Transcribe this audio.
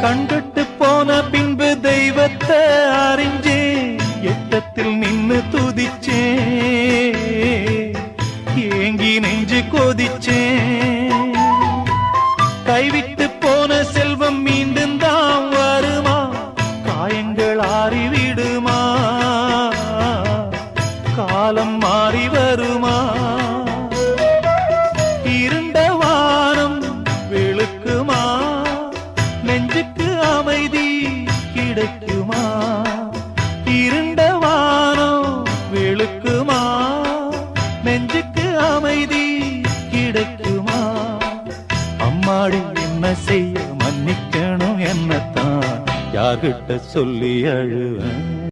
கண்டுட்டு போன பின்பு தெய்வத்தை அறிஞ்சே எட்டத்தில் நின்னு துதிச்சே ஏங்கி நெஞ்சு கொதிச்சேன் கைவிட்டு போன செல்வம் மீண்டும் தான் வருமா காயங்கள் ஆறிவிடுமா காலம் மாறி வருமா இருண்ட வானம் வெளுக்குமா நெஞ்சுக்கு அமைதி கிடைக்குமா இருண்ட வானம் வெளுக்குமா நெஞ்சுக்கு அமைதி கிடைக்குமா அம்மாடி என்ன செய்ய மன்னிக்கணும் என்னத்தான் யார்கிட்ட சொல்லி அழுவேன்